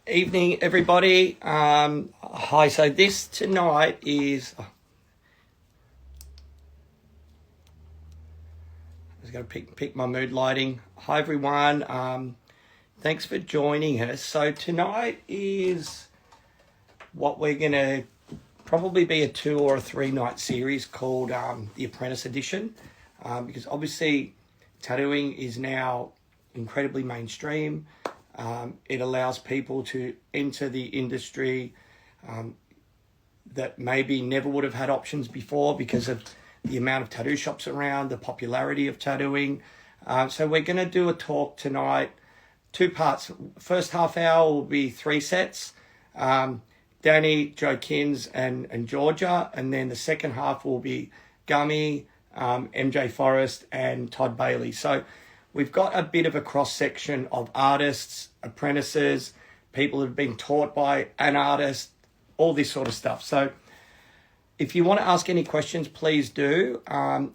Evening, everybody. Hi. So this tonight is. I was going to pick my mood lighting. Hi, everyone. Thanks for joining us. So tonight is what we're going to probably be a 2 or a 3 night series called the Apprentice Addition, because obviously tattooing is now incredibly mainstream. It allows people to enter the industry that maybe never would have had options before because of the amount of tattoo shops around, the popularity of tattooing. So we're going to do a talk tonight, 2 parts. First half hour will be 3 sets. Danny, Joe Kintz, and Georgia. And then the second half will be Gummy, MJ Forrest, and Todd Bailey. So we've got a bit of a cross-section of artists, apprentices, people who've been taught by an artist, all this sort of stuff. So if you want to ask any questions, please do.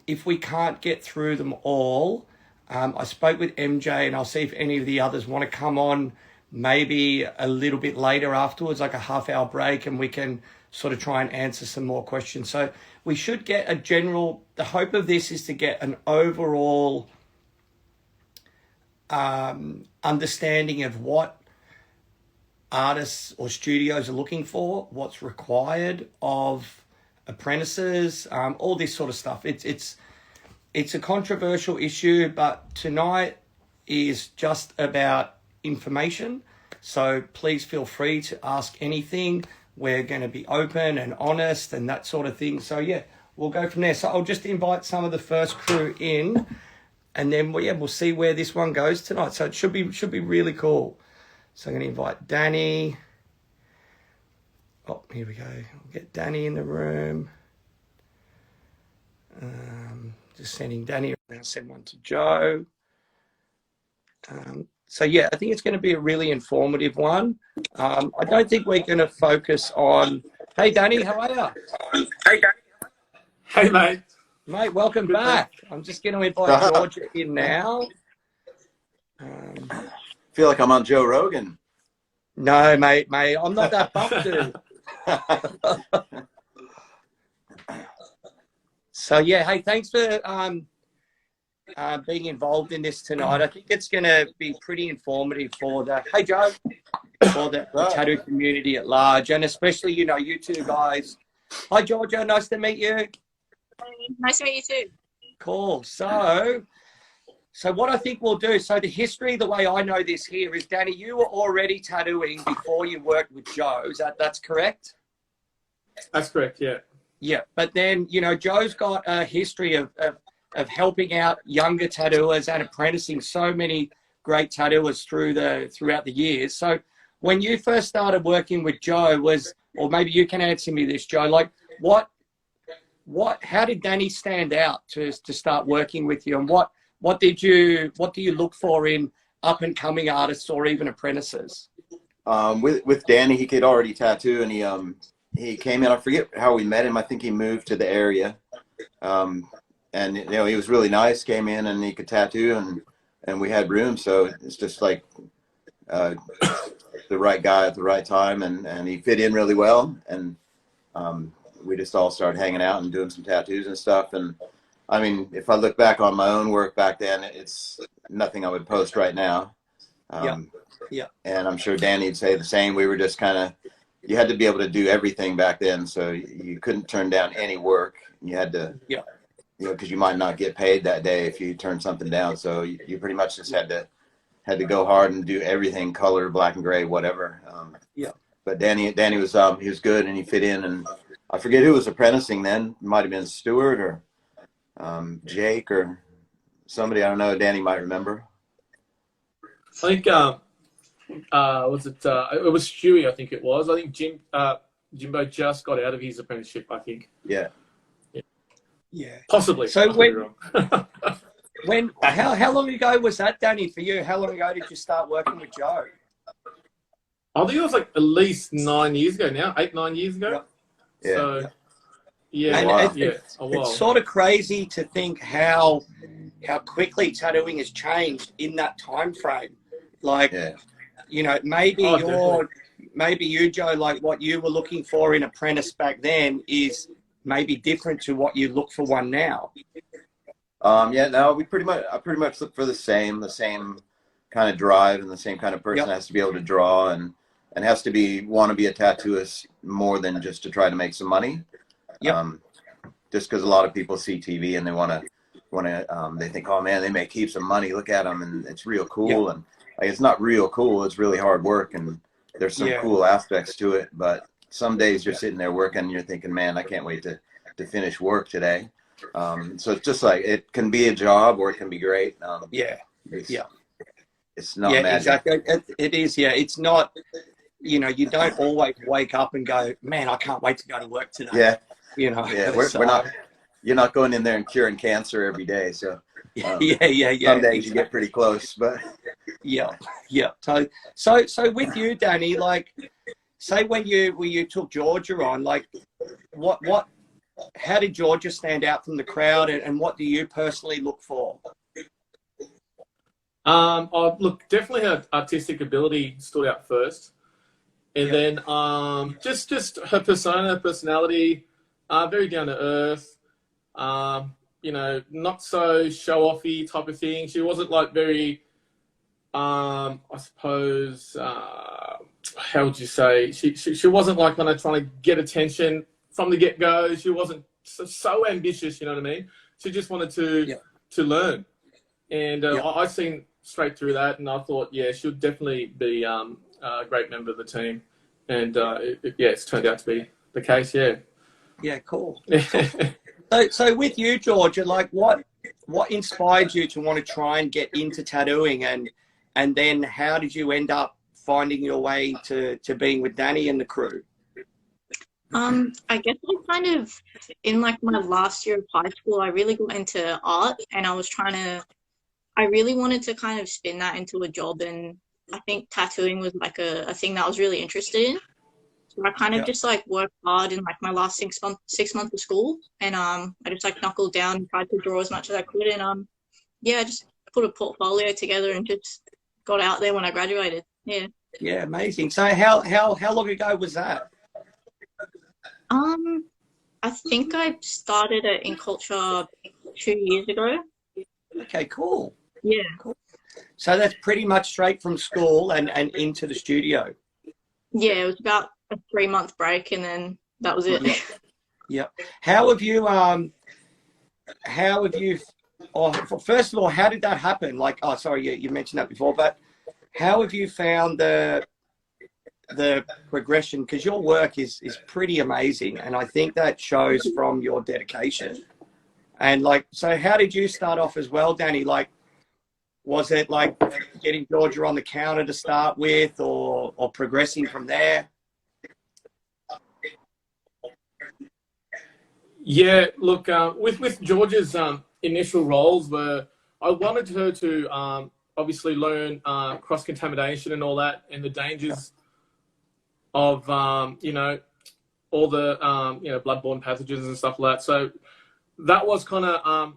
If we can't get through them all, I spoke with MJ and I'll see if any of the others want to come on maybe a little bit later afterwards, like a half-hour break, and we can sort of try and answer some more questions. So we should get a general, the hope of this is to get an overall understanding of what artists or studios are looking for, what's required of apprentices, all this sort of stuff. It's a controversial issue, but tonight is just about information. So please feel free to ask anything. We're going to be open and honest and that sort of thing. So yeah, we'll go from there. So I'll just invite some of the first crew in, and then we'll see where this one goes tonight. So it should be really cool. So I'm going to invite Danny. Oh, here we go. We'll get Danny in the room. Just sending Danny. I'll send one to Joe. So yeah, I think it's going to be a really informative one. I don't think we're going to focus on. Hey, Danny, how are you? Hey, Danny. Hey, mate. Mate, welcome back. I'm just going to invite Georgia in now. I feel like I'm on Joe Rogan. No, mate, I'm not that buff, dude. So yeah, hey, thanks for being involved in this tonight. I think it's going to be pretty informative for the tattoo community at large, and especially you 2 guys. Hi, Georgia. Nice to meet you. Nice to meet you too. Cool. So what I think we'll do, so the history, the way I know this here is, Danny, you were already tattooing before you worked with Joe. That's correct? That's correct, yeah. Yeah, but then, Joe's got a history of helping out younger tattooers and apprenticing so many great tattooers throughout the years. So when you first started working with Joe or maybe you can answer me this, Joe, like how did Danny stand out to start working with you, and what do you look for in up and coming artists or even apprentices? With Danny, he could already tattoo, and he came in. I forget how we met him. I think he moved to the area, and he was really nice. Came in and he could tattoo, and we had room. So it's just like the right guy at the right time, and he fit in really well. And we just all started hanging out and doing some tattoos and stuff. And I mean, if I look back on my own work back then, it's nothing I would post right now. Yeah. And I'm sure Danny'd say the same. We were just you had to be able to do everything back then. So you couldn't turn down any work. You had to, because you might not get paid that day if you turned something down. So you pretty much just had to go hard and do everything, color, black and gray, whatever. But Danny was, he was good and he fit in. And I forget who was apprenticing then. It might've been Stuart or Jake or somebody, I don't know. Danny might remember. I think it was Stewie, I think it was. I think Jimbo just got out of his apprenticeship, I think. Yeah. Possibly. So how long ago was that, Danny, for you? How long ago did you start working with Joe? I think it was like at least 9 years ago now, 8-9 years ago. Yeah. So It's sort of crazy to think how quickly tattooing has changed in that time frame. Like, maybe maybe you, Joe, like what you were looking for in apprentice back then is maybe different to what you look for one now. Yeah, no, I pretty much look for the same kind of drive, and the same kind of person has to be able to draw and has to want to be a tattooist more than just to try to make some money. Just because a lot of people see TV and they want to, they think, oh man, they make heaps of money. Look at them, and it's real cool. And like, it's not real cool. It's really hard work, and there's some cool aspects to it. But some days you're sitting there working, and you're thinking, man, I can't wait to finish work today. So it's just like, it can be a job or it can be great. It's not magic. Exactly. It is. Yeah, it's not. You know, you don't always wake up and go, man, I can't wait to go to work today. Yeah. You know. Yeah, we're not. You're not going in there and curing cancer every day. So. Yeah. Some days you get pretty close, but. Yeah. So with you, Danny, like, say when you took Georgia on, like, how did Georgia stand out from the crowd, and what do you personally look for? Look, definitely her artistic ability stood out first, and then just her persona, her personality, very down to earth. You know, not so show-offy type of thing. She wasn't like very, I suppose, how would you say? She wasn't like kind of trying to get attention from the get-go. She wasn't so ambitious, you know what I mean? She just wanted to learn. And I seen straight through that, and I thought, she'll definitely be a great member of the team. And it's turned out to be the case, Yeah, cool. So with you, Georgia, like what inspired you to want to try and get into tattooing, and then how did you end up finding your way to being with Danny and the crew? I guess I kind of, in like my last year of high school, I really got into art, and I really wanted to kind of spin that into a job, and I think tattooing was like a thing that I was really interested in. So I kind of just like worked hard in like my last 6 months of school, and I just like knuckled down and tried to draw as much as I could, and I just put a portfolio together and just got out there when I graduated. Yeah, amazing. So how long ago was that? I think I started at In Culture 2 years ago. Okay, cool. Yeah. Cool. So that's pretty much straight from school and into the studio. Yeah, it was about a 3-month break, and then that was it. Yeah. How have you first of all, how did that happen? Like, oh, sorry, you mentioned that before, but how have you found the progression? Because your work is pretty amazing, and I think that shows from your dedication. And like, so how did you start off as well, Danny? Like, was it like getting Georgia on the counter to start with, or progressing from there? Yeah, look, with Georgia's initial roles were, I wanted her to obviously learn cross-contamination and all that, and the dangers of, all the, bloodborne pathogens and stuff like that. So that was kind of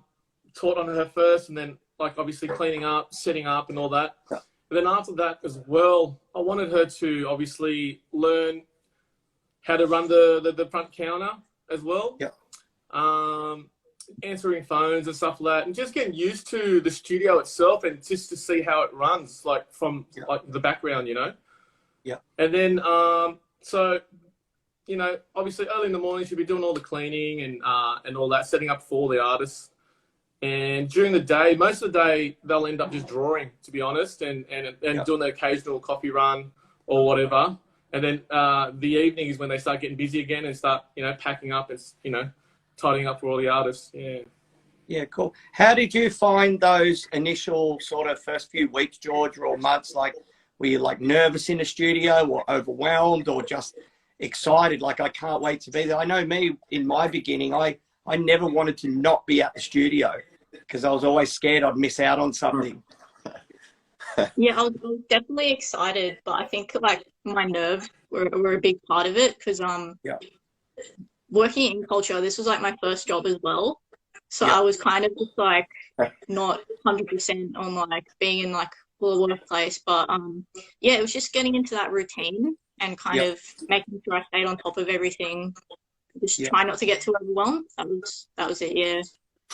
taught on her first, and then like obviously cleaning up, setting up and all that. But then after that as well, I wanted her to obviously learn how to run the front counter as well. Yeah. Answering phones and stuff like that, and just getting used to the studio itself, and just to see how it runs, like from like the background, Yeah. And then so obviously early in the morning she'll be doing all the cleaning and all that, setting up for all the artists. And during the day, most of the day they'll end up just drawing, to be honest, and doing the occasional coffee run or whatever. And then the evening is when they start getting busy again and start packing up and tidying up for all the artists. Yeah, cool. How did you find those initial sort of first few weeks, George, or months? Like, were you like nervous in the studio, or overwhelmed, or just excited? Like, I can't wait to be there. I know me in my beginning, I never wanted to not be at the studio because I was always scared I'd miss out on something. Yeah, I was definitely excited, but I think like my nerves were a big part of it, because working in culture, this was like my first job as well. So I was kind of just like not 100% on like being in like a workplace, but it was just getting into that routine. and kind of making sure I stayed on top of everything. Just Yeah. try not to get too overwhelmed. That was it. Yeah.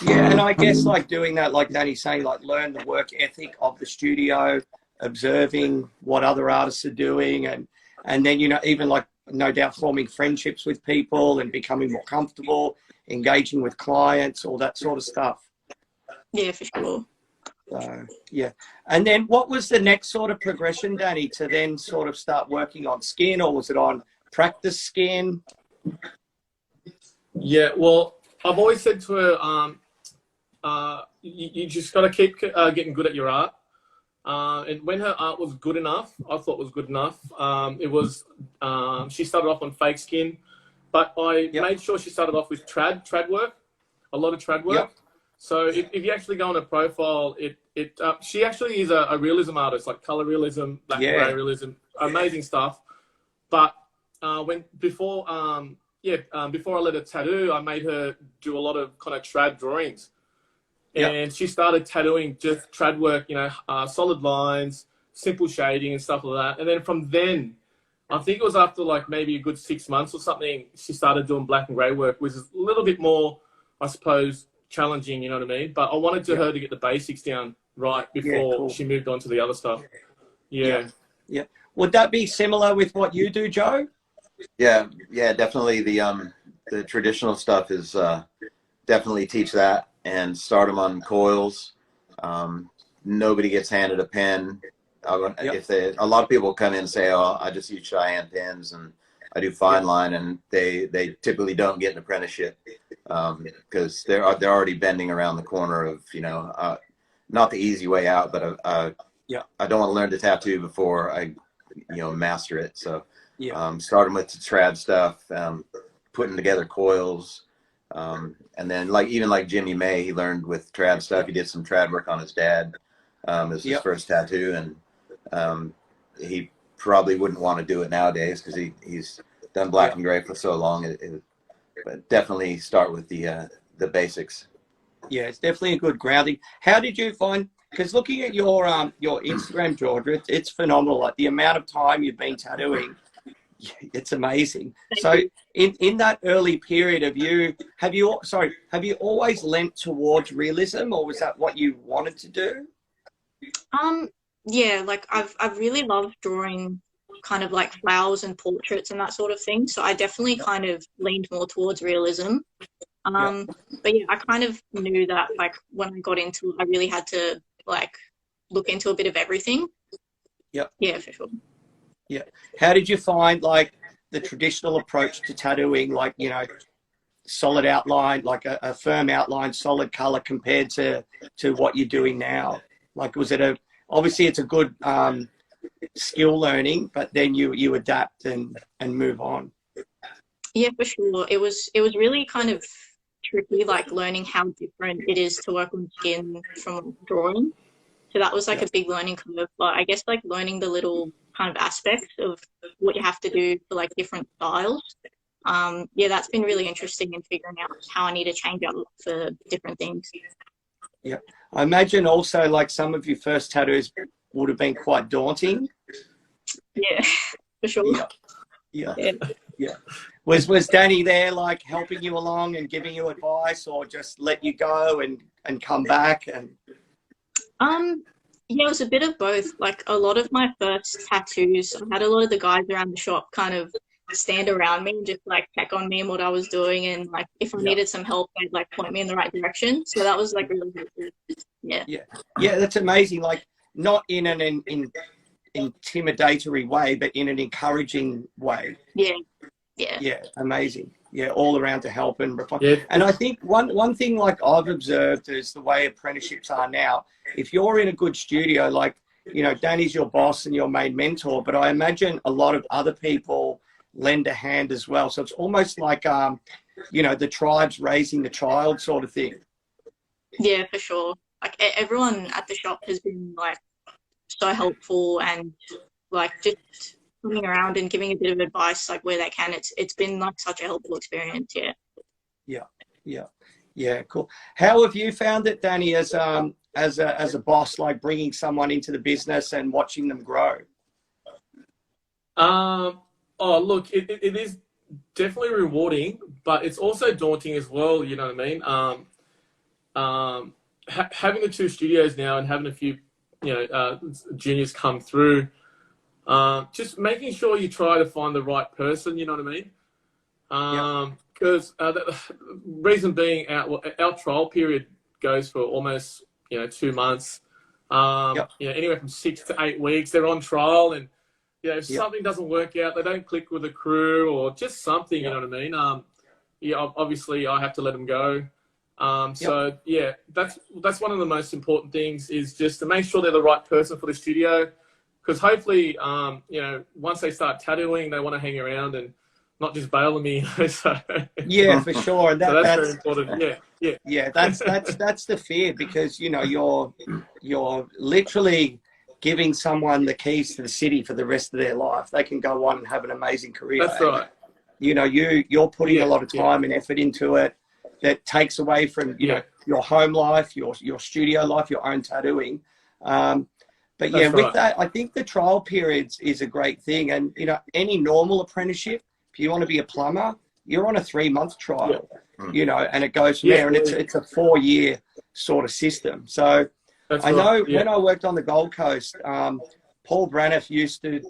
Yeah, and I guess like doing that, like Danny's saying, like learn the work ethic of the studio, observing what other artists are doing, and then, you know, even like no doubt forming friendships with people and becoming more comfortable, engaging with clients, all that sort of stuff. Yeah, for sure. So yeah. And then what was the next sort of progression, Danny, to then sort of start working on skin, or was it on practice skin? Yeah, well, I've always said to her, you just got to keep getting good at your art. And when her art was good enough, I thought was good enough. She started off on fake skin, but I made sure she started off with trad work, a lot of trad work. Yep. So if you actually go on her profile, she actually is a realism artist, like color realism, black and gray realism, amazing stuff. But before I let her tattoo, I made her do a lot of kind of trad drawings. And she started tattooing just trad work, you know, solid lines, simple shading and stuff like that. And then from then, I think it was after like maybe a good 6 months or something, she started doing black and grey work, which is a little bit more, I suppose, challenging, you know what I mean? But I wanted her to get the basics down right before she moved on to the other stuff. Yeah. Would that be similar with what you do, Joe? Yeah, definitely. The traditional stuff is definitely teach that and start them on coils. Nobody gets handed a pen. If a lot of people come in and say, "Oh, I just use Cheyenne pens and I do fine line," and they typically don't get an apprenticeship because they're already bending around the corner of, you know, not the easy way out, but I don't want to learn to tattoo before I, you know, master it. So starting with the trad stuff, putting together coils, and then even like Jimmy May, he learned with trad stuff. He did some trad work on his dad as his first tattoo, and he probably wouldn't want to do it nowadays because he's done black and gray for so long. But definitely start with the basics. Yeah, it's definitely a good grounding. How did you find? Because looking at your Instagram, Georgia, it's phenomenal. Like the amount of time you've been tattooing, it's amazing. So in that early period have you always lent towards realism, or was that what you wanted to do? Yeah, like I've really loved drawing kind of like flowers and portraits and that sort of thing. So I definitely kind of leaned more towards realism. But yeah, I kind of knew that like when I got into it, I really had to like look into a bit of everything. Yeah, for sure. Yeah. How did you find like the traditional approach to tattooing, like, you know, solid outline, like a firm outline, solid color compared to what you're doing now? Like, was it obviously it's a good skill learning, but then you adapt and move on. Yeah, for sure. It was really kind of tricky, like learning how different it is to work on skin from drawing. So that was like a big learning curve. But I guess like learning the little kind of aspects of what you have to do for like different styles. That's been really interesting in figuring out how I need to change up for different things. Yeah. I imagine also like some of your first tattoos would have been quite daunting. Yeah, for sure. Yeah. Was Danny there like helping you along and giving you advice, or just let you go and come back? And it was a bit of both. Like a lot of my first tattoos, I had a lot of the guys around the shop kind of stand around me and just like check on me and what I was doing, and like if I needed some help, they'd like point me in the right direction. So that was like really helpful. Yeah, that's amazing. Like not in an intimidatory way, but in an encouraging way. Yeah, amazing. Yeah, all around to help and refine. Yeah. And I think one thing like I've observed is the way apprenticeships are now. If you're in a good studio, like, you know, Danny's your boss and your main mentor, but I imagine a lot of other people lend a hand as well. So it's almost like, you know, the tribe's raising the child sort of thing. Yeah, for sure. Like everyone at the shop has been like so helpful and like just coming around and giving a bit of advice like where they can. It's been like such a helpful experience. Yeah, cool. How have you found it, Danny, as a boss, like bringing someone into the business and watching them grow? Oh, look, it is definitely rewarding, but it's also daunting as well. You know what I mean? Having the two studios now and having a few, juniors come through, just making sure you try to find the right person. You know what I mean? Because the reason being, our trial period goes for almost 2 months. Anywhere from 6 to 8 weeks. They're on trial, and if something doesn't work out, they don't click with the crew or just something. You know what I mean? Obviously, I have to let them go. So that's one of the most important things, is just to make sure they're the right person for the studio, because hopefully, once they start tattooing, they want to hang around and not just bail on me. So, yeah, for sure. And so that's very important. Yeah, that's the fear, because you're literally giving someone the keys to the city for the rest of their life. They can go on and have an amazing career. That's right. You're putting a lot of time and effort into it. That takes away from your home life, your studio life, your own tattooing. But with that, I think the trial periods is a great thing. And any normal apprenticeship, if you want to be a plumber, you're on a 3-month trial. And it goes from there, and it's a 4-year sort of system. So I know when I worked on the Gold Coast, Paul Braniff used to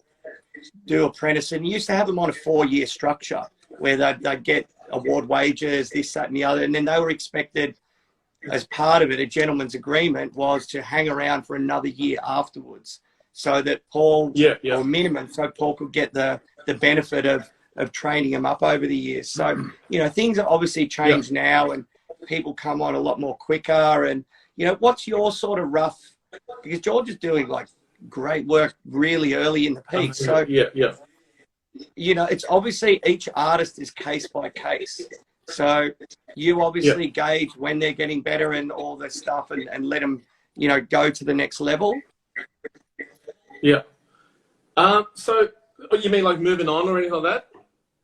do apprentice, and he used to have them on a 4-year structure where they'd get award wages, this, that, and the other. And then they were expected, as part of it, a gentleman's agreement was to hang around for another year afterwards, so that Paul, or minimum, so Paul could get the benefit of training him up over the years. So, things are obviously changed now, and people come on a lot more quicker. And, what's your sort of rough, because George is doing like great work really early in the piece. So, it's obviously each artist is case by case. So you obviously gauge when they're getting better and all this stuff, and let them, go to the next level. Yeah. So you mean like moving on or anything like that?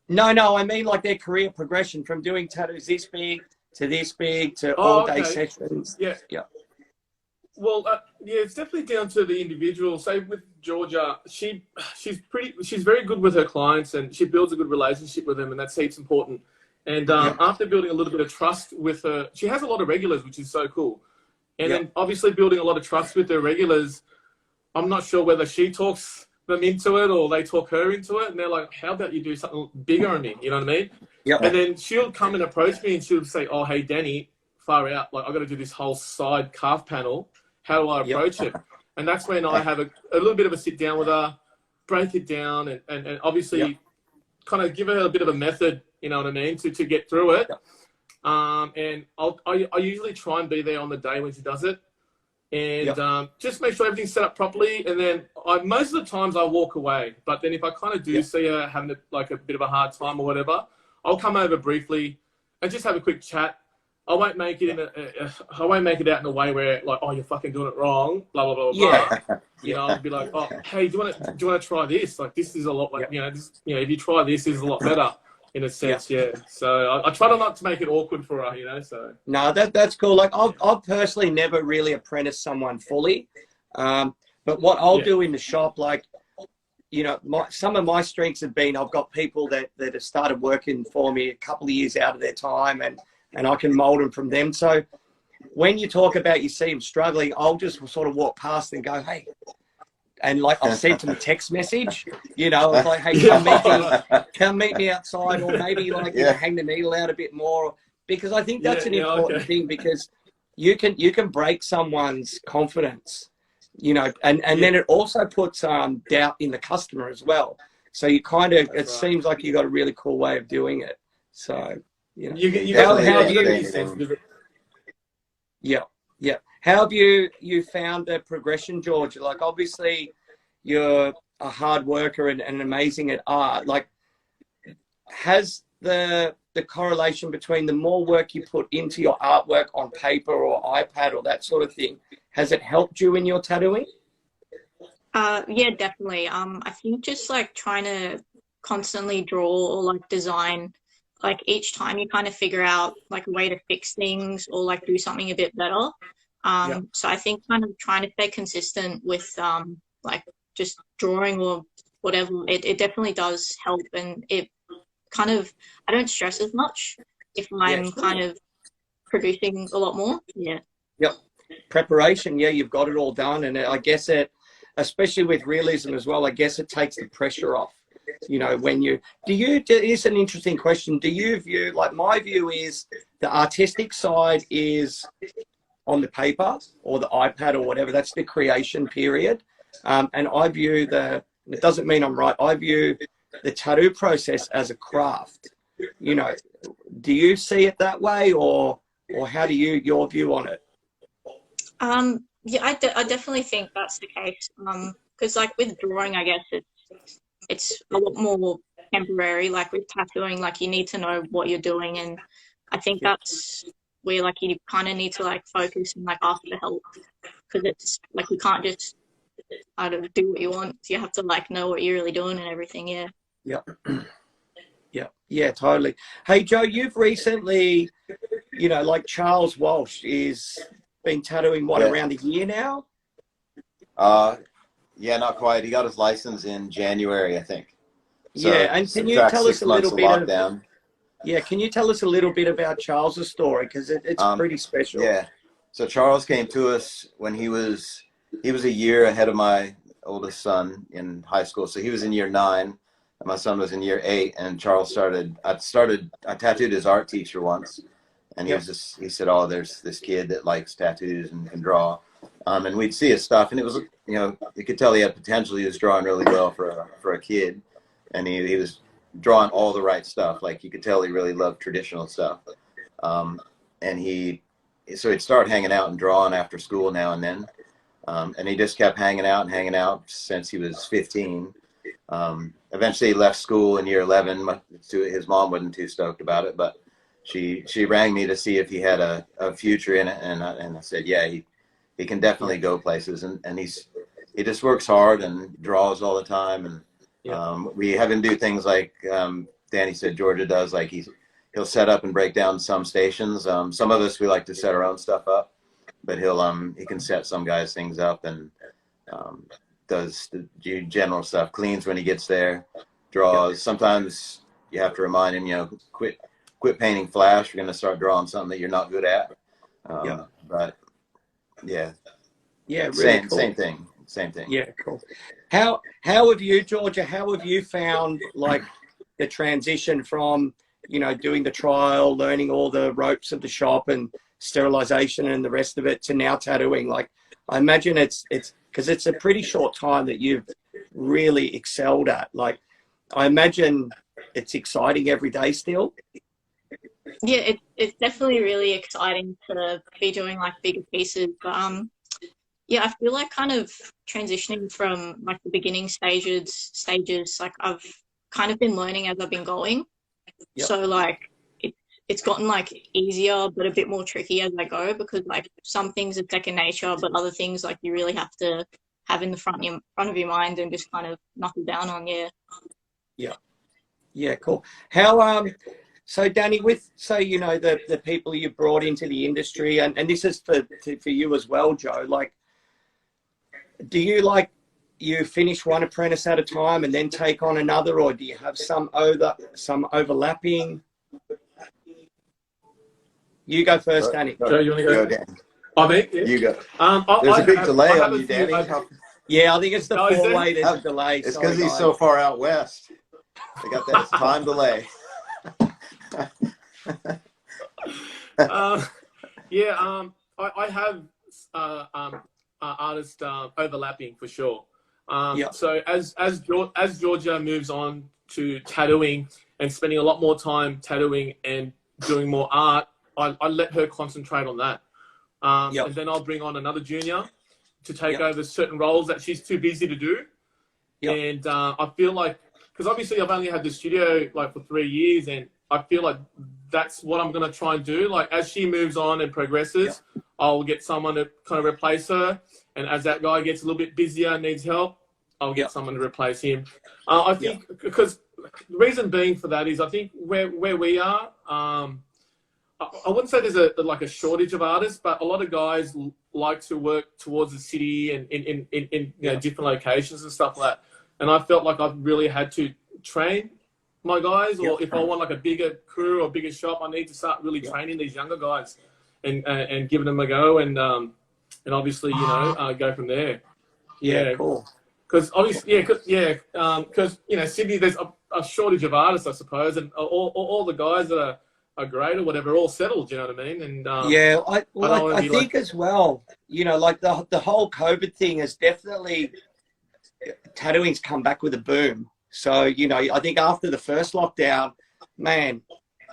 No, I mean like their career progression from doing tattoos this big to all-day sessions. Yeah. Well, it's definitely down to the individual. Say with Georgia, she's very good with her clients, and she builds a good relationship with them, and that's heaps important. And after building a little bit of trust with her, she has a lot of regulars, which is so cool. And then obviously building a lot of trust with her regulars, I'm not sure whether she talks them into it or they talk her into it, and they're like, how about you do something bigger on me? You know what I mean? Yep. And then she'll come and approach me, and she'll say, oh, hey, Danny, far out, like, I've got to do this whole side calf panel. How do I approach it? And that's when I have a little bit of a sit down with her, break it down, and obviously kind of give her a bit of a method, you know what I mean, to get through it. And I usually try and be there on the day when she does it, and just make sure everything's set up properly. And then most of the times I walk away, but then if I kind of do see her having a bit of a hard time or whatever, I'll come over briefly and just have a quick chat. I won't make it I won't make it out in a way where like, oh, you're fucking doing it wrong, blah blah blah blah. I'll be like, oh, hey, do you want to try this? Like, this is a lot like this, if you try this is a lot better in a sense. So I try not to make it awkward for her, so. No, that's cool. Like I've personally never really apprenticed someone fully, but what I'll do in the shop, like, some of my strengths have been, I've got people that have started working for me a couple of years out of their time, and I can mold them from them. So when you talk about, you see them struggling, I'll just sort of walk past and go, hey, and like I've sent them a text message, it's like, hey, come meet me outside, or maybe like hang the needle out a bit more, because I think that's an important thing, because you can break someone's confidence, and then it also puts doubt in the customer as well. So you kind of, it seems like you got a really cool way of doing it. So. How have you found the progression, George? Like, obviously, you're a hard worker and amazing at art. Like, has the correlation between the more work you put into your artwork on paper or iPad or that sort of thing, has it helped you in your tattooing? Yeah, definitely. I think just like trying to constantly draw or like design. Like each time you kind of figure out like a way to fix things or like do something a bit better. So I think kind of trying to stay consistent with like just drawing or whatever, it definitely does help, and it kind of, I don't stress as much if I'm kind of producing a lot more. Yeah. Yep. Preparation, yeah, you've got it all done. And I guess it, especially with realism as well, I guess it takes the pressure off. You know, when it's an interesting question. Do you view, like my view is the artistic side is on the paper or the iPad or whatever, that's the creation period. And I view it doesn't mean I'm right, I view the tattoo process as a craft. You know, do you see it that way, or how do your view on it? Yeah, I definitely think that's the case. Because like with drawing, I guess it's a lot more temporary. Like with tattooing, like you need to know what you're doing, and I think that's where like you kind of need to like focus and like ask for help, because it's like you can't just do what you want. So you have to like know what you're really doing and everything. Yeah. Yep. Yeah, totally. Hey Joe, you've recently, you know, like Charles Walsh is been tattooing around a year now? Yeah, not quite. He got his license in January, I think. So, yeah, and can you tell us a little bit of, yeah, can you tell us a little bit about Charles's story, because it's pretty special. Yeah. So Charles came to us when he was a year ahead of my oldest son in high school. So he was in year 9, and my son was in year 8. And Charles I tattooed his art teacher once, and he said, "Oh, there's this kid that likes tattoos and can draw." And we'd see his stuff, and it was, you know, you could tell he had potential. He was drawing really well for a kid, and he was drawing all the right stuff. Like you could tell he really loved traditional stuff. And so he'd start hanging out and drawing after school now and then. And he just kept hanging out since he was 15. Eventually he left school in year 11. His mom wasn't too stoked about it, but she rang me to see if he had a future in it. And I said, yeah, he can definitely go places. And he just works hard and draws all the time. And we have him do things like Danny said Georgia does, like he'll set up and break down some stations. Some of us, we like to set our own stuff up, but he can set some guys' things up, and does the general stuff, cleans when he gets there, draws. Sometimes you have to remind him, you know, quit painting flash. You're going to start drawing something that you're not good at. But yeah, really cool. Same thing. Yeah, cool. How have you, Georgia? How have you found like the transition from, you know, doing the trial, learning all the ropes of the shop and sterilization and the rest of it, to now tattooing? Like, I imagine it's because it's a pretty short time that you've really excelled at. Like, I imagine it's exciting every day still. Yeah, it's definitely really exciting to be doing like bigger pieces. But yeah, I feel like kind of transitioning from like the beginning stages, like I've kind of been learning as I've been going. So like it's gotten like easier, but a bit more tricky as I go, because like some things are second nature, but other things like you really have to have in the front of your mind and just kind of knuckle down on. Yeah, cool. How so Danny, you know, the people you brought into the industry, and this is for you as well, Joe, like, do you finish one apprentice at a time and then take on another, or do you have some overlapping? You go first, Danny. Joe, you want to go? Danny. Oh, me? Yeah. You go. There's a big delay on you, Danny. Yeah, I think it's the 4-way. There's a delay. It's because he's so far out west. They got that time delay. I have artist overlapping for sure. So as Georgia moves on to tattooing and spending a lot more time tattooing and doing more art, I let her concentrate on that. And then I'll bring on another junior to take over certain roles that she's too busy to do. And I feel like, because obviously I've only had the studio like for 3 years, and I feel like that's what I'm going to try and do. Like as she moves on and progresses, I'll get someone to kind of replace her. And as that guy gets a little bit busier and needs help, I'll get someone to replace him. I think because the reason being for that is I think where we are, I wouldn't say there's a shortage of artists, but a lot of guys like to work towards the city and in you know, different locations and stuff like that. and I felt like I really had to train my guys, or if I want like a bigger crew or bigger shop, I need to start really training these younger guys and giving them a go, and obviously, you know, go from there. Yeah, cool. Because obviously, because you know, Sydney, there's a shortage of artists, I suppose, and all the guys that are great or whatever, are all settled. You know what I mean? And I think as well, you know, like the whole COVID thing has definitely, tattooing's come back with a boom. So, you know, I think after the first lockdown, man,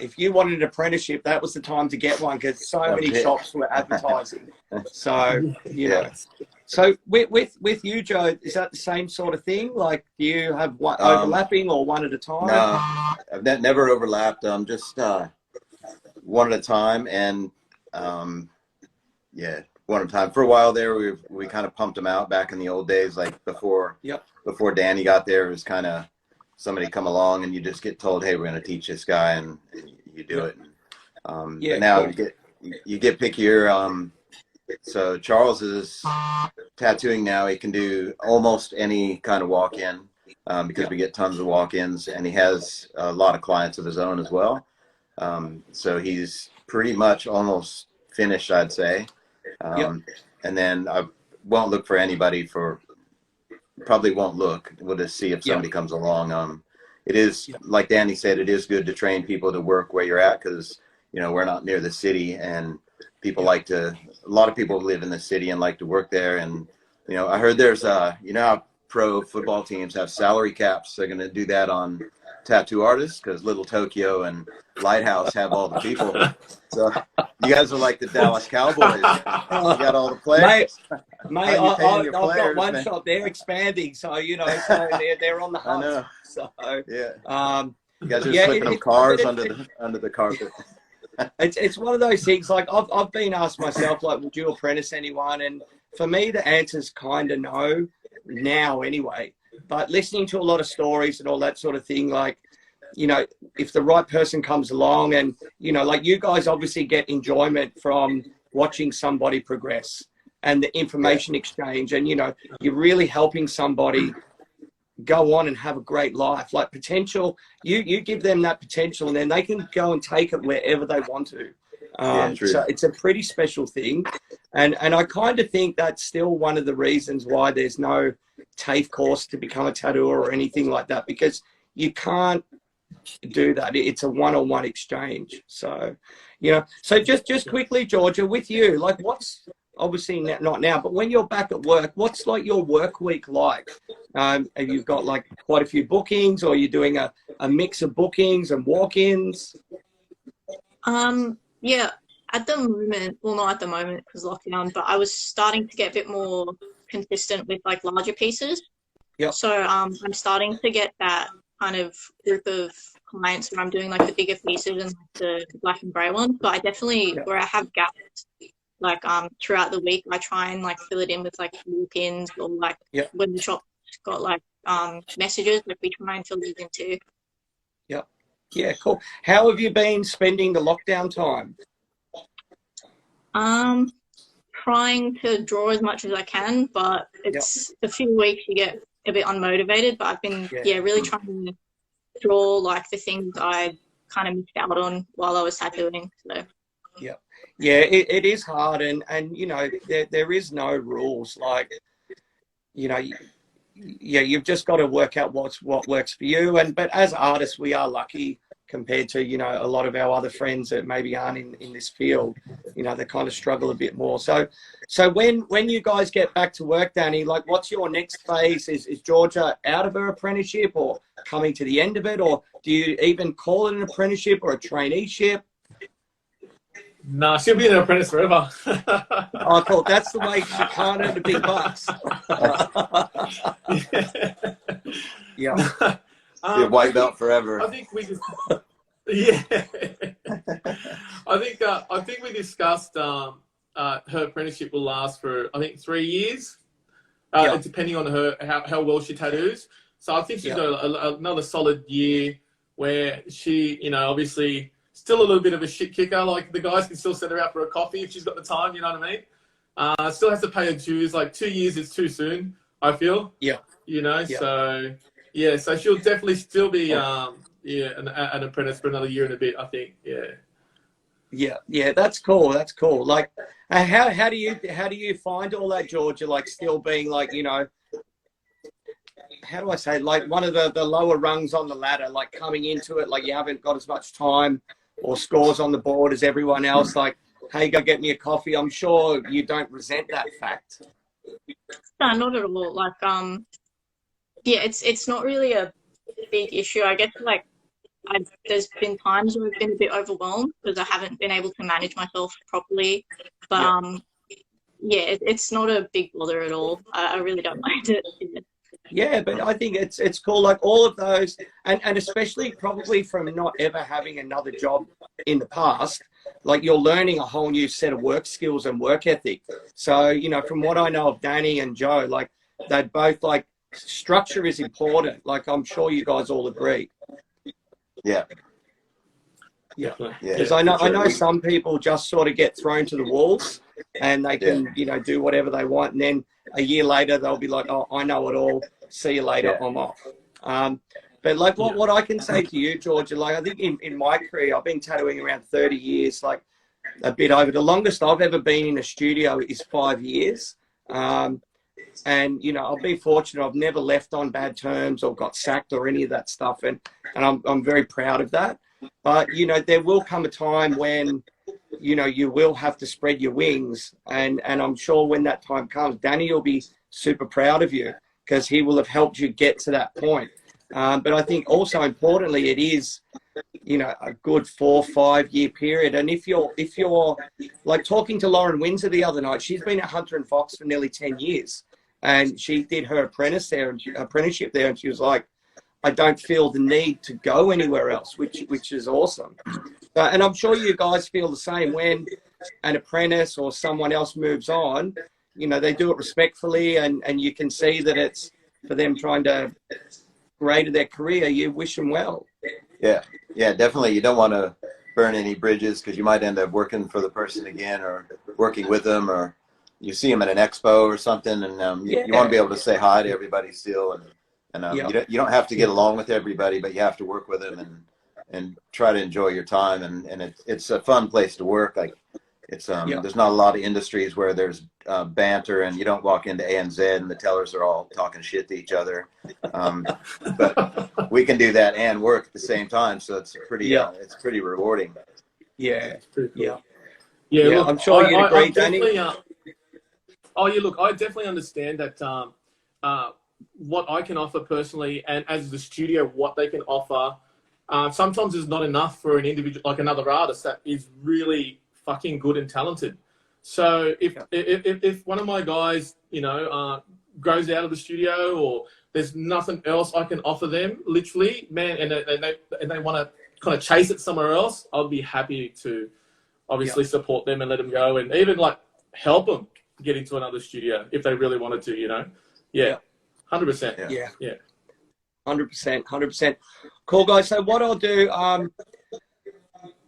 if you wanted an apprenticeship, that was the time to get one, because so many shops were advertising. So, you know. So with you, Joe, is that the same sort of thing? Like, do you have one overlapping or one at a time? No, I've never overlapped. Just one at a time, and one at a time. For a while there, we kind of pumped them out back in the old days, like before Danny got there. It was kind of somebody come along and you just get told, hey, we're going to teach this guy, and you do it. And, now you get pickier. So Charles is tattooing now. He can do almost any kind of walk-in because we get tons of walk-ins, and he has a lot of clients of his own as well. So he's pretty much almost finished, I'd say. And then I won't look for anybody probably won't look. We'll just see if somebody comes along. It is, like Danny said, it is good to train people to work where you're at, because, you know, we're not near the city, and people a lot of people live in the city and like to work there. And, you know, I heard there's, you know, how pro football teams have salary caps. They're going to do that on tattoo artists, because Little Tokyo and Lighthouse have all the people. So you guys are like the Dallas Cowboys. You got all the players. Mate, I've got one shop. They're expanding, so, you know, so they're on the hunt. I know. So you guys are slipping them cars under the carpet. It's one of those things. Like, I've been asked myself, like, would you apprentice anyone? And for me, the answer's kind of no now, anyway. But listening to a lot of stories and all that sort of thing, like, you know, if the right person comes along, and, you know, like, you guys obviously get enjoyment from watching somebody progress and the information exchange, and, you know, you're really helping somebody go on and have a great life. Like, potential, you give them that potential, and then they can go and take it wherever they want to. So it's a pretty special thing. And I kind of think that's still one of the reasons why there's no TAFE course to become a tattooer or anything like that, because you can't do that. It's a one-on-one exchange. So, you know, so just quickly, Georgia, with you, like, what's obviously not now, but when you're back at work, what's like your work week like? Have you got like quite a few bookings, or are you doing a mix of bookings and walk-ins? Yeah, at the moment, well, not at the moment because lockdown, but I was starting to get a bit more consistent with like larger pieces. So I'm starting to get that kind of group of clients where I'm doing like the bigger pieces and like the black and grey ones. But I definitely, where I have gaps, like throughout the week, I try and like fill it in with like walk-ins, or like when the shop's got like messages, like we try and fill these in too. Yeah, cool. How have you been spending the lockdown time? Trying to draw as much as I can, but it's a few weeks you get a bit unmotivated. But I've been really trying to draw like the things I kind of missed out on while I was tattooing. So it is hard, and you know, there is no rules. Like, you know, you've just got to work out what works for you. But as artists, we are lucky compared to, you know, a lot of our other friends that maybe aren't in this field. You know, they kind of struggle a bit more. So when you guys get back to work, Danny, like, what's your next phase? Is Georgia out of her apprenticeship or coming to the end of it, or do you even call it an apprenticeship or a traineeship? Nah, she'll be an apprentice forever. I thought that's the way she can't earn the big bucks. White belt forever. I think we just, I think we discussed her apprenticeship will last for, I think, 3 years, depending on how well she tattoos. So I think she's got another solid year where she, you know, obviously still a little bit of a shit kicker. Like, the guys can still send her out for a coffee if she's got the time, you know what I mean? Still has to pay her dues. Like, 2 years is too soon, I feel. you know. Yeah. So yeah, so she'll definitely still be an apprentice for another year and a bit, I think. Yeah, that's cool. That's cool. Like, how do you find all that, Georgia? Like, still being like, you know, how do I say, like one of the lower rungs on the ladder, like coming into it, like you haven't got as much time or scores on the board as everyone else. Like, hey, go get me a coffee. I'm sure you don't resent that fact. No, not at all. Like, yeah, it's not really a big issue. I guess like there's been times where I've been a bit overwhelmed because I haven't been able to manage myself properly. But yeah, it's not a big bother at all. I really don't mind it. Yeah, but I think it's cool. Like all of those, and especially probably from not ever having another job in the past, like you're learning a whole new set of work skills and work ethic. So, you know, from what I know of Danny and Joe, like they both like structure is important. Like I'm sure you guys all agree. Yeah. Yeah. Yeah. Because I know some people just sort of get thrown to the wolves and they can, you know, do whatever they want. And then a year later, they'll be like, oh, I know it all. See you later. I'm off. But like what I can say to you, Georgia, like I think in my career, I've been tattooing around 30 years, like a bit over. The longest I've ever been in a studio is 5 years. And, you know, I've been fortunate. I've never left on bad terms or got sacked or any of that stuff. And I'm very proud of that. But, you know, there will come a time when, you know, you will have to spread your wings. And I'm sure when that time comes, Danny will be super proud of you because he will have helped you get to that point. But I think also importantly, it is, you know, a good 4 or 5 year period. And if you're like talking to Lauren Windsor the other night, she's been at Hunter and Fox for nearly 10 years. And she did her apprenticeship there, and she was like, I don't feel the need to go anywhere else, which is awesome. And I'm sure you guys feel the same when an apprentice or someone else moves on, you know, they do it respectfully and you can see that it's for them trying to grade their career. You wish them well. Yeah, definitely. You don't want to burn any bridges because you might end up working for the person again or working with them, or you see them at an expo or something, and you want to be able to say hi to everybody still, and you don't have to get along with everybody, but you have to work with them and try to enjoy your time, and it's a fun place to work. Like it's there's not a lot of industries where there's banter and you don't walk into ANZ and the tellers are all talking shit to each other, but we can do that and work at the same time, so it's pretty rewarding. Yeah, Cool. Yeah, look, I'm sure you'd agree, Danny. Look, I definitely understand that what I can offer personally, and as the studio, what they can offer, sometimes is not enough for an individual, like another artist that is really fucking good and talented. So if one of my guys, you know, goes out of the studio or there's nothing else I can offer them, literally, man, and they want to kind of chase it somewhere else, I'll be happy to obviously support them and let them go, and even like help them get into another studio if they really wanted to, you know. 100%. Yeah. 100%. Cool, guys. So what I'll do,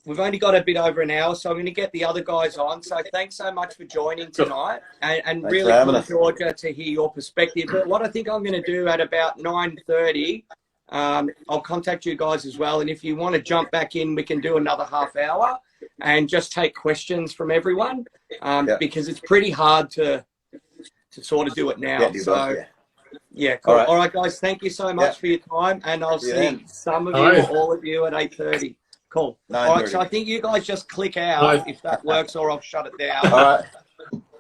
we've only got a bit over an hour, so I'm going to get the other guys on. So thanks so much for joining tonight, and really cool, Georgia, to hear your perspective. But what I think I'm going to do at about 9:30, I'll contact you guys as well. And if you want to jump back in, we can do another half hour and just take questions from everyone, because it's pretty hard to sort of do it now. Cool. All right, guys, thank you so much for your time, and I'll see some of you or all of you at 8:30. Cool. All right, so I think you guys just click out if that works, or I'll shut it down.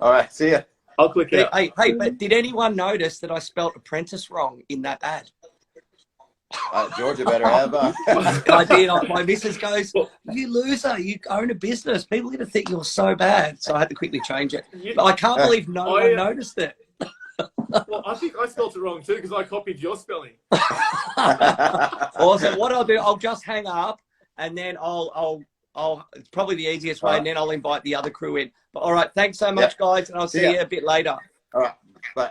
All right, see ya. I'll click out. Hey, but did anyone notice that I spelt apprentice wrong in that ad? Georgia better have I did. My missus goes, you loser, you own a business. People are going to think you're so bad. So I had to quickly change it. But I can't believe no one noticed it. Well, I think I spelled it wrong too because I copied your spelling. Awesome. What I'll do, I'll just hang up and then I'll it's probably the easiest way, and then I'll invite the other crew in. But all right, thanks so much, guys, and I'll see you a bit later. All right, bye.